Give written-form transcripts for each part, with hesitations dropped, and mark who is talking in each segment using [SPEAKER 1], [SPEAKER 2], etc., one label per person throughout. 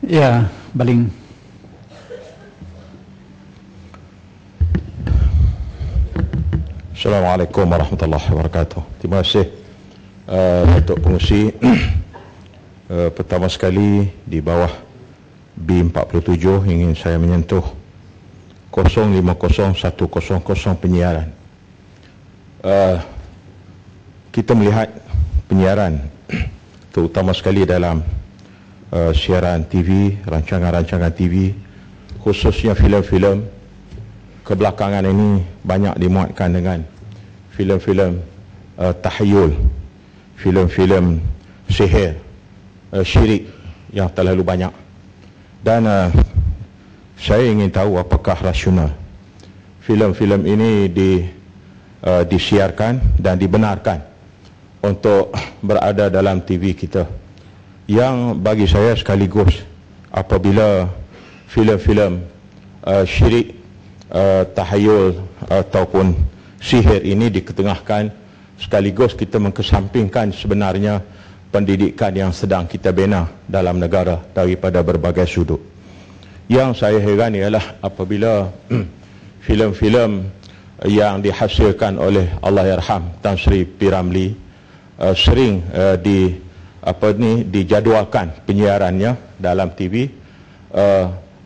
[SPEAKER 1] Ya, Baling.
[SPEAKER 2] Assalamualaikum warahmatullahi wabarakatuh. Terima kasih Datuk Pengerusi. Pertama sekali di bawah B47 ingin saya menyentuh 050100 penyiaran. Kita melihat penyiaran terutama sekali dalam siaran TV, rancangan-rancangan TV, khususnya filem-filem kebelakangan ini banyak dimuatkan dengan filem-filem tahyul, filem-filem sihir, syirik yang terlalu banyak. Dan saya ingin tahu apakah rasional filem-filem ini disiarkan dan dibenarkan untuk berada dalam TV kita, yang bagi saya sekaligus apabila filem-filem syirik, tahayul ataupun sihir ini diketengahkan, sekaligus kita mengkesampingkan sebenarnya pendidikan yang sedang kita bina dalam negara daripada berbagai sudut. Yang saya heran ialah apabila filem-filem yang dihasilkan oleh Allahyarham Tan Sri P. Ramlee sering dijadualkan penyiarannya dalam TV.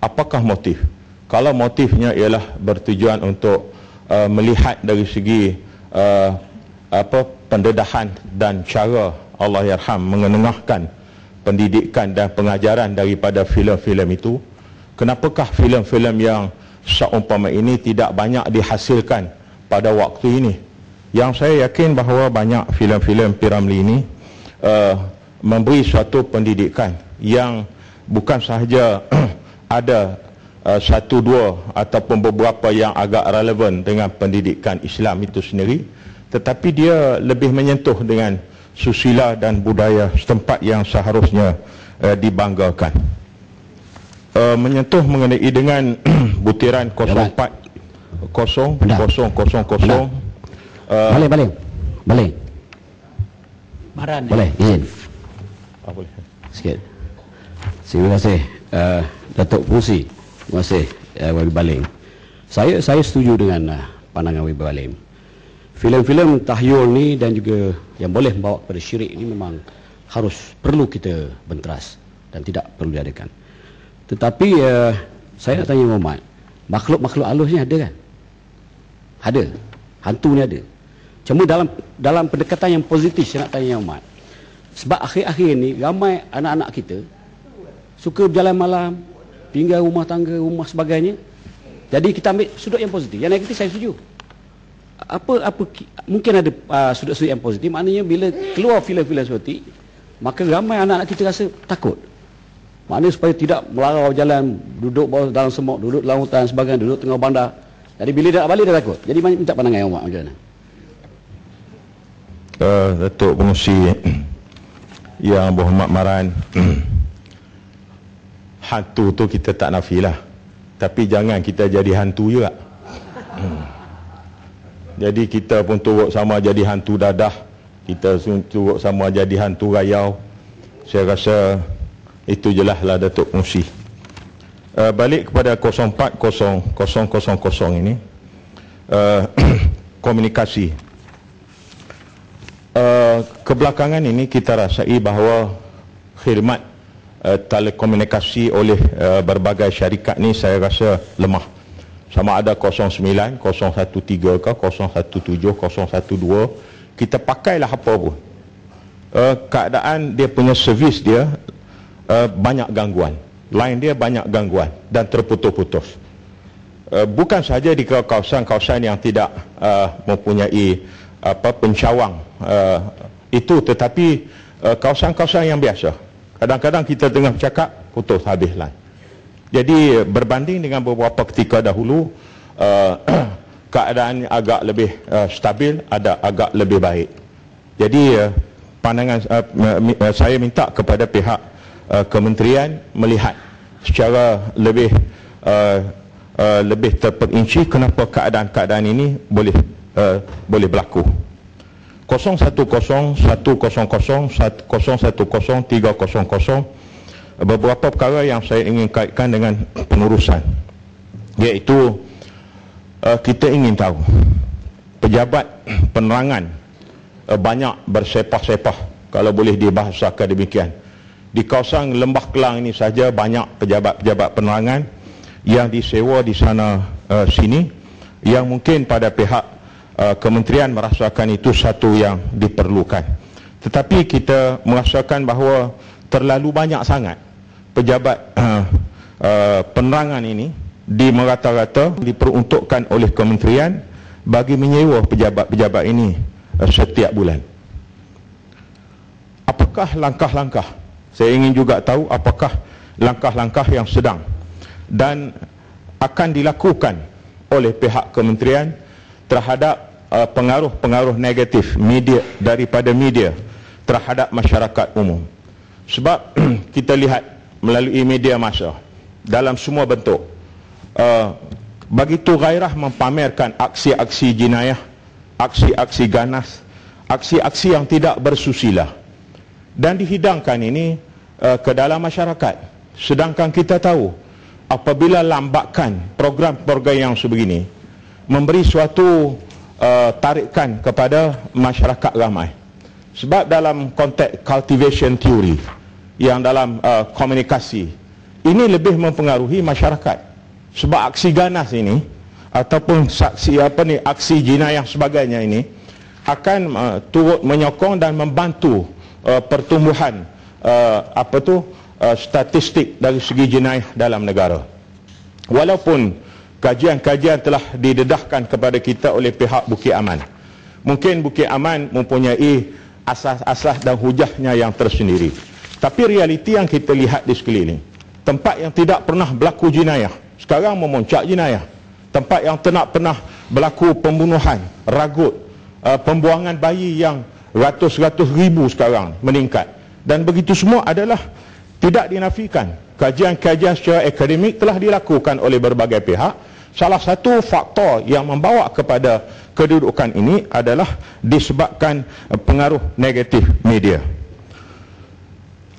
[SPEAKER 2] Apakah motif? Kalau motifnya ialah bertujuan untuk melihat dari segi pendedahan dan cara Allahyarham mengenengahkan pendidikan dan pengajaran daripada filem-filem itu, kenapakah filem-filem yang seumpama ini tidak banyak dihasilkan pada waktu ini? Yang saya yakin bahawa banyak filem-filem P. Ramlee ini memberi suatu pendidikan yang bukan sahaja ada satu dua ataupun beberapa yang agak relevan dengan pendidikan Islam itu sendiri, tetapi dia lebih menyentuh dengan susila dan budaya setempat yang seharusnya dibanggakan. Menyentuh mengenai dengan butiran 040000. Balik.
[SPEAKER 1] Maran.
[SPEAKER 3] Boleh, izin.
[SPEAKER 2] Boleh.
[SPEAKER 3] Sikit. Terima kasih Datuk Pengerusi. Terima kasih Wabi Baling. Saya setuju dengan pandangan Wabi Baling. Filem-filem tahyul ni dan juga yang boleh membawa kepada syirik ni memang perlu kita benteras dan tidak perlu diadakan. Tetapi saya nak tanya Muhammad, makhluk-makhluk halus ni ada kan? Ada. Hantu ni ada. Cuma dalam pendekatan yang positif saya nak tanya Muhammad. Sebab akhir-akhir ni ramai anak-anak kita suka berjalan malam, tinggal rumah tangga, rumah sebagainya. Jadi kita ambil sudut yang positif. Yang negatif saya setuju. Mungkin ada sudut-sudut yang positif. Maknanya bila keluar filem-filem seperti, maka ramai anak-anak kita rasa takut. Maknanya supaya tidak melarau jalan, duduk dalam semut, duduk dalam hutan sebagainya, duduk tengah bandar. Jadi bila dia nak balik dia takut. Jadi minta pandangan Muhammad macam mana?
[SPEAKER 2] Datuk Pengerusi Yang Berhormat Maran, hantu tu kita tak nafilah, tapi jangan kita jadi hantu juga. Jadi kita pun turut sama jadi hantu dadah, kita turut sama jadi hantu rayau. Saya rasa itu jelaslah Datuk Pengerusi. Balik kepada 040000 ini, komunikasi. Kebelakangan ini kita rasai bahawa khidmat telekomunikasi oleh berbagai syarikat ni saya rasa lemah. Sama ada 09, 013 ke 017, 012, kita pakailah apa pun. Keadaan dia punya servis dia banyak gangguan. Line dia banyak gangguan dan terputus-putus. Bukan sahaja di kawasan-kawasan yang tidak mempunyai pencawang itu, tetapi kawasan-kawasan yang biasa. Kadang-kadang kita tengah bercakap, putus habis line. Jadi berbanding dengan beberapa ketika dahulu, keadaan agak lebih stabil, agak lebih baik. Jadi pandangan saya minta kepada pihak kementerian melihat secara lebih terperinci kenapa keadaan-keadaan ini boleh berlaku. 010100 010 300 beberapa perkara yang saya ingin kaitkan dengan pengurusan, iaitu kita ingin tahu pejabat penerangan banyak bersepah-sepah, kalau boleh dibahasakan demikian. Di kawasan Lembah Kelang ini saja banyak pejabat-pejabat penerangan yang disewa di sana sini, yang mungkin pada pihak kementerian merasakan itu satu yang diperlukan. Tetapi kita merasakan bahawa terlalu banyak sangat pejabat penerangan ini di merata-rata diperuntukkan oleh kementerian bagi menyewa pejabat-pejabat ini setiap bulan. Apakah langkah-langkah, saya ingin juga tahu apakah langkah-langkah yang sedang dan akan dilakukan oleh pihak kementerian terhadap pengaruh-pengaruh negatif media daripada media terhadap masyarakat umum. Sebab kita lihat melalui media massa dalam semua bentuk begitu gairah mempamerkan aksi-aksi jenayah, aksi-aksi ganas, aksi-aksi yang tidak bersusila, dan dihidangkan ini ke dalam masyarakat. Sedangkan kita tahu apabila lambakan program-program yang sebegini memberi suatu tarikan kepada masyarakat ramai. Sebab dalam konteks cultivation theory, yang dalam komunikasi ini lebih mempengaruhi masyarakat. Sebab aksi ganas ini ataupun aksi jenayah sebagainya ini akan turut menyokong dan membantu pertumbuhan statistik dari segi jenayah dalam negara. Walaupun kajian-kajian telah didedahkan kepada kita oleh pihak Bukit Aman, mungkin Bukit Aman mempunyai asas-asas dan hujahnya yang tersendiri, tapi realiti yang kita lihat di sekeliling, tempat yang tidak pernah berlaku jenayah sekarang memuncak jenayah. Tempat yang tidak pernah berlaku pembunuhan, ragut, pembuangan bayi yang ratus-ratus ribu sekarang meningkat. Dan begitu semua adalah tidak dinafikan. Kajian-kajian secara akademik telah dilakukan oleh berbagai pihak. Salah satu faktor yang membawa kepada kedudukan ini adalah disebabkan pengaruh negatif media.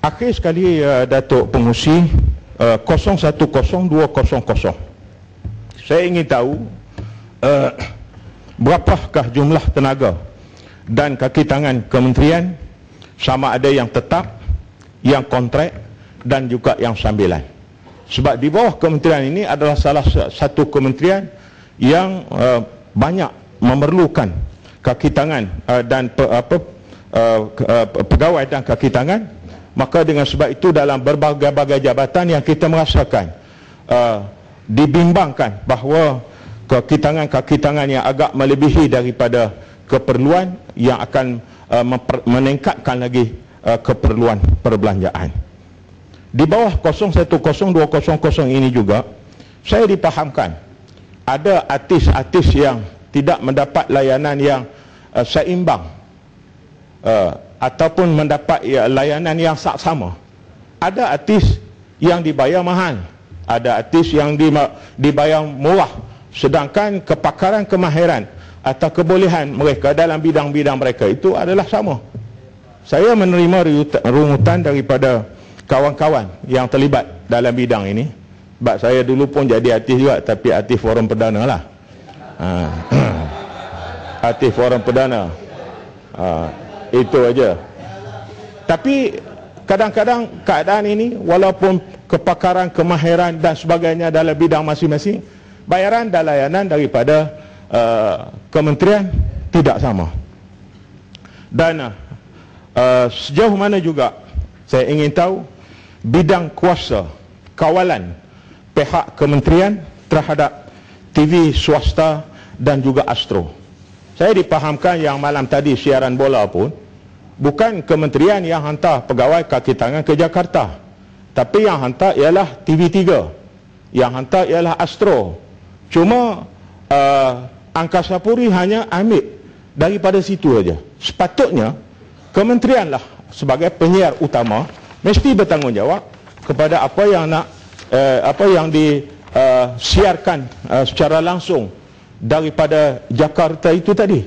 [SPEAKER 2] Akhir sekali, Datuk Pengerusi, 010200, saya ingin tahu berapakah jumlah tenaga dan kaki tangan kementerian, sama ada yang tetap, yang kontrak dan juga yang sambilan. Sebab di bawah kementerian ini adalah salah satu kementerian yang banyak memerlukan kaki tangan dan pegawai dan kaki tangan. Maka dengan sebab itu dalam berbagai-bagai jabatan yang kita merasakan dibimbangkan bahawa kaki tangan yang agak melebihi daripada keperluan yang akan meningkatkan lagi keperluan perbelanjaan. Di bawah 010200 ini juga saya dipahamkan ada artis-artis yang tidak mendapat layanan yang seimbang ataupun mendapat layanan yang sama. Ada artis yang dibayar mahal, ada artis yang dibayar murah, sedangkan kepakaran, kemahiran atau kebolehan mereka dalam bidang-bidang mereka itu adalah sama. Saya menerima rungutan daripada kawan-kawan yang terlibat dalam bidang ini. Sebab saya dulu pun jadi artis juga, tapi artis forum perdana lah. Artis forum perdana. Itu aja. Tapi kadang-kadang keadaan ini, walaupun kepakaran, kemahiran dan sebagainya dalam bidang masing-masing, bayaran dan layanan daripada kementerian tidak sama. Dan sejauh mana juga saya ingin tahu bidang kuasa kawalan pihak kementerian terhadap TV swasta dan juga Astro. Saya dipahamkan yang malam tadi siaran bola pun bukan kementerian yang hantar pegawai kaki tangan ke Jakarta, tapi yang hantar ialah TV3, yang hantar ialah Astro. Cuma Angkasa Puri hanya ambil daripada situ saja. Sepatutnya kementerian lah sebagai penyiar utama mesti bertanggungjawab kepada apa yang disiarkan secara langsung daripada Jakarta itu tadi.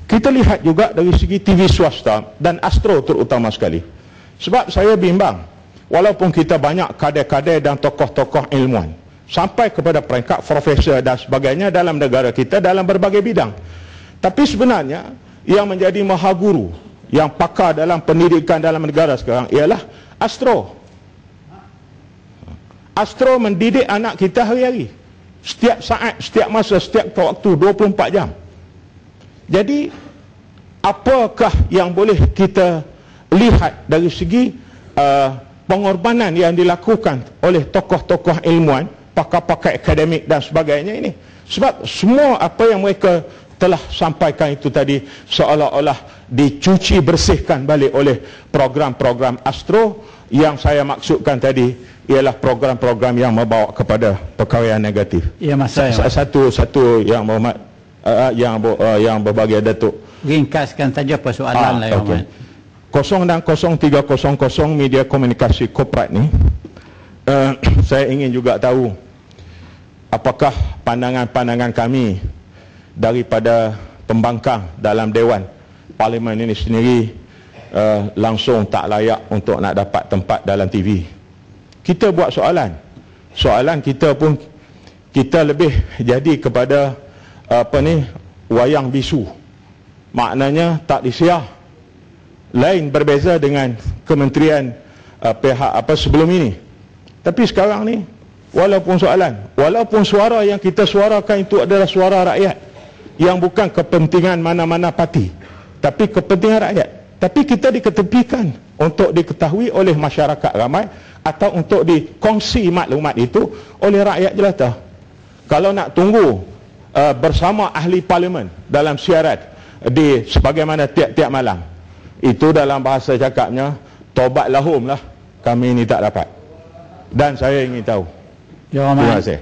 [SPEAKER 2] Kita lihat juga dari segi TV swasta dan Astro terutama sekali. Sebab saya bimbang walaupun kita banyak kader-kader dan tokoh-tokoh ilmuwan sampai kepada peringkat profesor dan sebagainya dalam negara kita dalam berbagai bidang, tapi sebenarnya yang menjadi mahaguru, yang pakar dalam pendidikan dalam negara sekarang ialah astro. Astro mendidik anak kita hari-hari, setiap saat, setiap masa, setiap waktu, 24 jam. Jadi apakah yang boleh kita lihat dari segi pengorbanan yang dilakukan oleh tokoh-tokoh ilmuwan, pakar-pakar akademik dan sebagainya ini? Sebab semua apa yang mereka telah sampaikan itu tadi seolah-olah dicuci bersihkan balik oleh program-program astro. Yang saya maksudkan tadi ialah program-program yang membawa kepada perkara yang negatif.
[SPEAKER 1] Ya, Mas saya.
[SPEAKER 2] Satu yang berhormat, yang berbahagia Datuk,
[SPEAKER 1] Ringkaskan saja persoalan lah, Yang
[SPEAKER 2] okay.
[SPEAKER 1] Hormat.
[SPEAKER 2] 0 dan 0300 media komunikasi korporat ni, saya ingin juga tahu apakah pandangan-pandangan kami daripada pembangkang dalam Dewan Parlimen ini sendiri langsung tak layak untuk nak dapat tempat dalam TV. Kita buat soalan kita pun, kita lebih jadi kepada wayang bisu, maknanya tak disiar. Lain berbeza dengan kementerian pihak sebelum ini. Tapi sekarang ni, walaupun suara yang kita suarakan itu adalah suara rakyat, yang bukan kepentingan mana-mana parti, tapi kepentingan rakyat. Tapi kita diketepikan untuk diketahui oleh masyarakat ramai atau untuk dikongsi maklumat itu oleh rakyat jelata. Kalau nak tunggu bersama ahli parlimen dalam siaran di sebagaimana tiap-tiap malam, itu dalam bahasa cakapnya tobat lahum lah, kami ini tak dapat. Dan saya ingin tahu.
[SPEAKER 1] Yang Hormat,
[SPEAKER 2] Terima kasih.